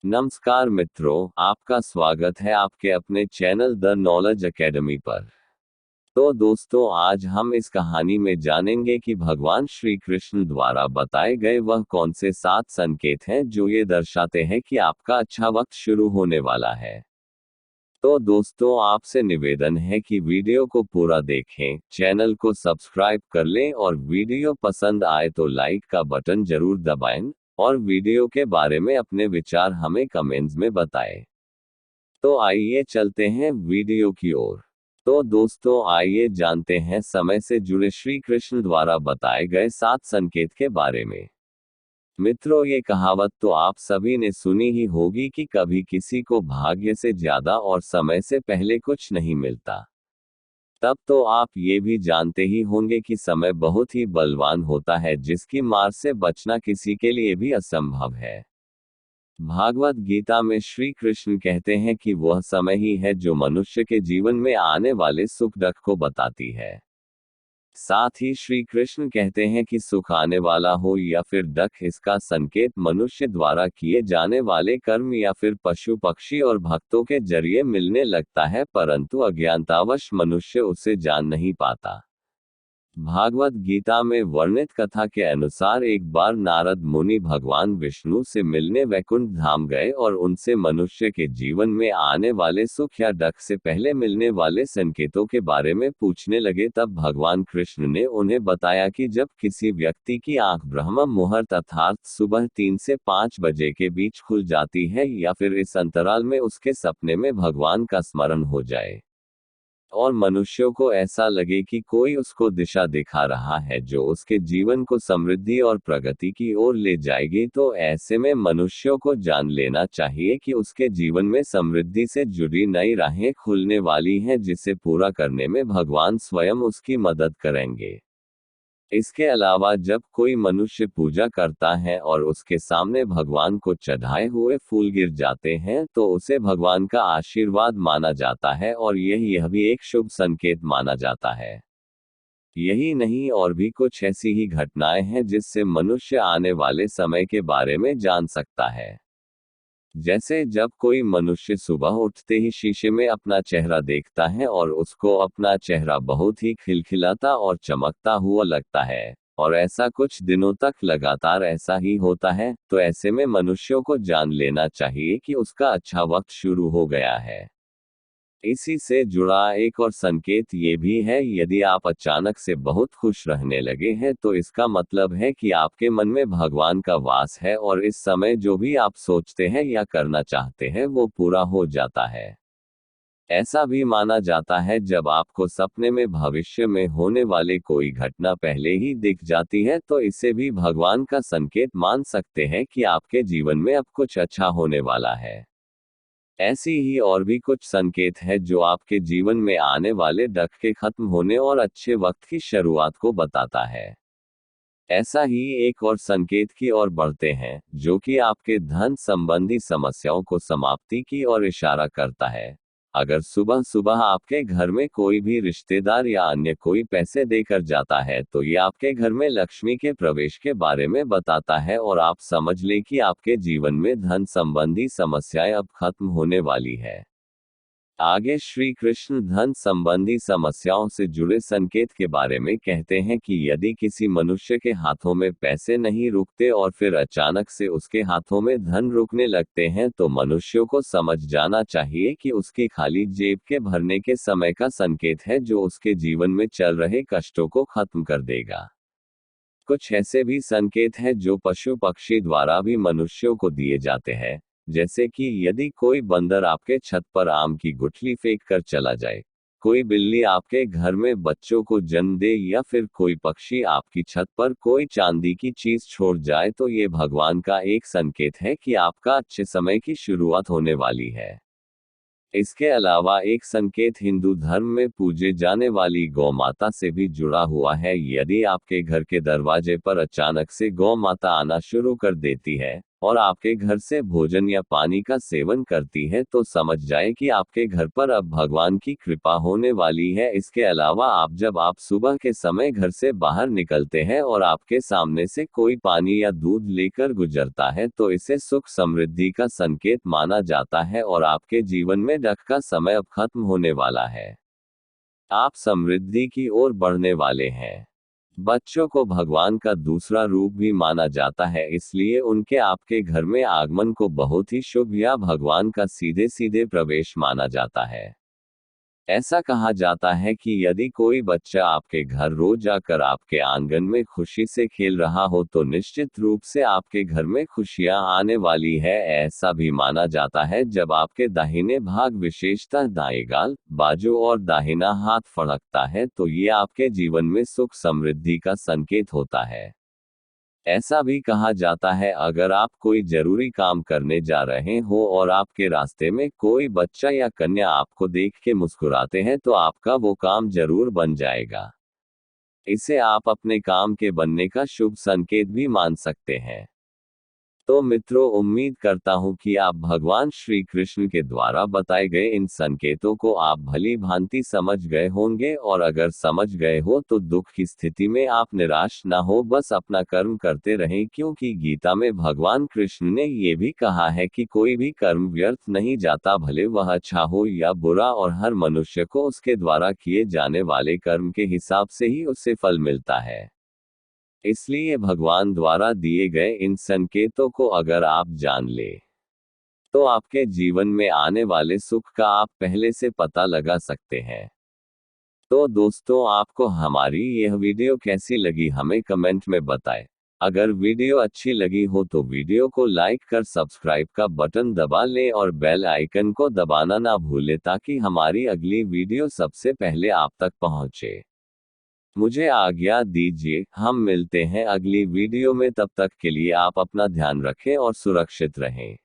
नमस्कार मित्रों, आपका स्वागत है आपके अपने चैनल द नॉलेज एकेडमी पर। तो दोस्तों, आज हम इस कहानी में जानेंगे कि भगवान श्री कृष्ण द्वारा बताए गए वह कौन से 7 संकेत हैं जो ये दर्शाते हैं कि आपका अच्छा वक्त शुरू होने वाला है। तो दोस्तों, आपसे निवेदन है कि वीडियो को पूरा देखें, चैनल को सब्सक्राइब कर लें और वीडियो पसंद आए तो लाइक का बटन जरूर दबाएं और वीडियो के बारे में अपने विचार हमें कमेंट्स में बताएं। तो आइए चलते हैं वीडियो की ओर। तो दोस्तों, आइए जानते हैं समय से जुड़े श्री कृष्ण द्वारा बताए गए 7 संकेत के बारे में। मित्रों, ये कहावत तो आप सभी ने सुनी ही होगी कि कभी किसी को भाग्य से ज्यादा और समय से पहले कुछ नहीं मिलता। तब तो आप ये भी जानते ही होंगे कि समय बहुत ही बलवान होता है जिसकी मार से बचना किसी के लिए भी असंभव है। भागवत गीता में श्री कृष्ण कहते हैं कि वह समय ही है जो मनुष्य के जीवन में आने वाले सुख दुख को बताती है। साथ ही श्री कृष्ण कहते हैं कि सुख आने वाला हो या फिर दुख, इसका संकेत मनुष्य द्वारा किए जाने वाले कर्म या फिर पशु पक्षी और भक्तों के जरिए मिलने लगता है, परंतु अज्ञानतावश मनुष्य उसे जान नहीं पाता। भागवत गीता में वर्णित कथा के अनुसार एक बार नारद मुनि भगवान विष्णु से मिलने वैकुंठ धाम गए और उनसे मनुष्य के जीवन में आने वाले सुख या दुख से पहले मिलने वाले संकेतों के बारे में पूछने लगे। तब भगवान कृष्ण ने उन्हें बताया कि जब किसी व्यक्ति की आंख ब्रह्म मुहूर्त अर्थात सुबह 3 से 5 बजे के बीच खुल जाती है या फिर इस अंतराल में उसके सपने में भगवान का स्मरण हो जाए और मनुष्यों को ऐसा लगे कि कोई उसको दिशा दिखा रहा है जो उसके जीवन को समृद्धि और प्रगति की ओर ले जाएगी, तो ऐसे में मनुष्यों को जान लेना चाहिए कि उसके जीवन में समृद्धि से जुड़ी नई राहें खुलने वाली हैं जिसे पूरा करने में भगवान स्वयं उसकी मदद करेंगे। इसके अलावा जब कोई मनुष्य पूजा करता है और उसके सामने भगवान को चढ़ाए हुए फूल गिर जाते हैं तो उसे भगवान का आशीर्वाद माना जाता है और यह भी एक शुभ संकेत माना जाता है। यही नहीं, और भी कुछ ऐसी ही घटनाएं हैं जिससे मनुष्य आने वाले समय के बारे में जान सकता है। जैसे जब कोई मनुष्य सुबह उठते ही शीशे में अपना चेहरा देखता है और उसको अपना चेहरा बहुत ही खिलखिलाता और चमकता हुआ लगता है, और ऐसा कुछ दिनों तक लगातार ऐसा ही होता है, तो ऐसे में मनुष्यों को जान लेना चाहिए कि उसका अच्छा वक्त शुरू हो गया है। इसी से जुड़ा एक और संकेत ये भी है, यदि आप अचानक से बहुत खुश रहने लगे हैं तो इसका मतलब है कि आपके मन में भगवान का वास है और इस समय जो भी आप सोचते हैं या करना चाहते हैं वो पूरा हो जाता है। ऐसा भी माना जाता है जब आपको सपने में भविष्य में होने वाले कोई घटना पहले ही दिख जाती है तो इसे भी भगवान का संकेत मान सकते हैं कि आपके जीवन में अब कुछ अच्छा होने वाला है। ऐसी ही और भी कुछ संकेत है जो आपके जीवन में आने वाले दुख के खत्म होने और अच्छे वक्त की शुरुआत को बताता है। ऐसा ही एक और संकेत की ओर बढ़ते हैं जो कि आपके धन संबंधी समस्याओं को समाप्ति की ओर इशारा करता है। अगर सुबह सुबह आपके घर में कोई भी रिश्तेदार या अन्य कोई पैसे देकर जाता है तो ये आपके घर में लक्ष्मी के प्रवेश के बारे में बताता है और आप समझ लें कि आपके जीवन में धन संबंधी समस्याएं अब खत्म होने वाली है। आगे श्री कृष्ण धन संबंधी समस्याओं से जुड़े संकेत के बारे में कहते हैं कि यदि किसी मनुष्य के हाथों में पैसे नहीं रुकते और फिर अचानक से उसके हाथों में धन रुकने लगते हैं तो मनुष्यों को समझ जाना चाहिए कि उसकी खाली जेब के भरने के समय का संकेत है जो उसके जीवन में चल रहे कष्टों को खत्म कर देगा। कुछ ऐसे भी संकेत हैं जो पशु पक्षी द्वारा भी मनुष्यों को दिए जाते हैं, जैसे कि यदि कोई बंदर आपके छत पर आम की गुठली फेंक कर चला जाए, कोई बिल्ली आपके घर में बच्चों को जन्म दे या फिर कोई पक्षी आपकी छत पर कोई चांदी की चीज छोड़ जाए तो ये भगवान का एक संकेत है कि आपका अच्छे समय की शुरुआत होने वाली है। इसके अलावा एक संकेत हिंदू धर्म में पूजे जाने वाली गौ माता से भी जुड़ा हुआ है। यदि आपके घर के दरवाजे पर अचानक से गौ माता आना शुरू कर देती है, और आपके घर से भोजन या पानी का सेवन करती है तो समझ जाए कि आपके घर पर अब भगवान की कृपा होने वाली है। इसके अलावा जब आप सुबह के समय घर से बाहर निकलते हैं और आपके सामने से कोई पानी या दूध लेकर गुजरता है तो इसे सुख समृद्धि का संकेत माना जाता है और आपके जीवन में डक का समय अब खत्म होने वाला है। आप समृद्धि की ओर बढ़ने वाले हैं। बच्चों को भगवान का दूसरा रूप भी माना जाता है, इसलिए उनके आपके घर में आगमन को बहुत ही शुभ या भगवान का सीधे सीधे प्रवेश माना जाता है। ऐसा कहा जाता है कि यदि कोई बच्चा आपके घर रोज आकर आपके आंगन में खुशी से खेल रहा हो तो निश्चित रूप से आपके घर में खुशियां आने वाली है। ऐसा भी माना जाता है जब आपके दाहिने भाग विशेषतः दाएं गाल, बाजू और दाहिना हाथ फड़कता है तो ये आपके जीवन में सुख समृद्धि का संकेत होता है। ऐसा भी कहा जाता है अगर आप कोई जरूरी काम करने जा रहे हो और आपके रास्ते में कोई बच्चा या कन्या आपको देख के मुस्कुराते हैं तो आपका वो काम जरूर बन जाएगा। इसे आप अपने काम के बनने का शुभ संकेत भी मान सकते हैं। तो मित्रों, उम्मीद करता हूँ कि आप भगवान श्री कृष्ण के द्वारा बताए गए इन संकेतों को आप भली भांति समझ गए होंगे, और अगर समझ गए हो तो दुख की स्थिति में आप निराश ना हो, बस अपना कर्म करते रहें, क्योंकि गीता में भगवान कृष्ण ने ये भी कहा है कि कोई भी कर्म व्यर्थ नहीं जाता, भले वह अच्छा हो या बुरा, और हर मनुष्य को उसके द्वारा किए जाने वाले कर्म के हिसाब से ही उसे फल मिलता है। इसलिए भगवान द्वारा दिए गए इन संकेतों को अगर आप जान ले तो आपके जीवन में आने वाले सुख का आप पहले से पता लगा सकते हैं। तो दोस्तों, आपको हमारी यह वीडियो कैसी लगी हमें कमेंट में बताएं। अगर वीडियो अच्छी लगी हो तो वीडियो को लाइक कर सब्सक्राइब का बटन दबा लें और बेल आइकन को दबाना ना भूलें ताकि हमारी अगली वीडियो सबसे पहले आप तक पहुंचे। मुझे आज्ञा दीजिए, हम मिलते हैं अगली वीडियो में, तब तक के लिए आप अपना ध्यान रखें और सुरक्षित रहें।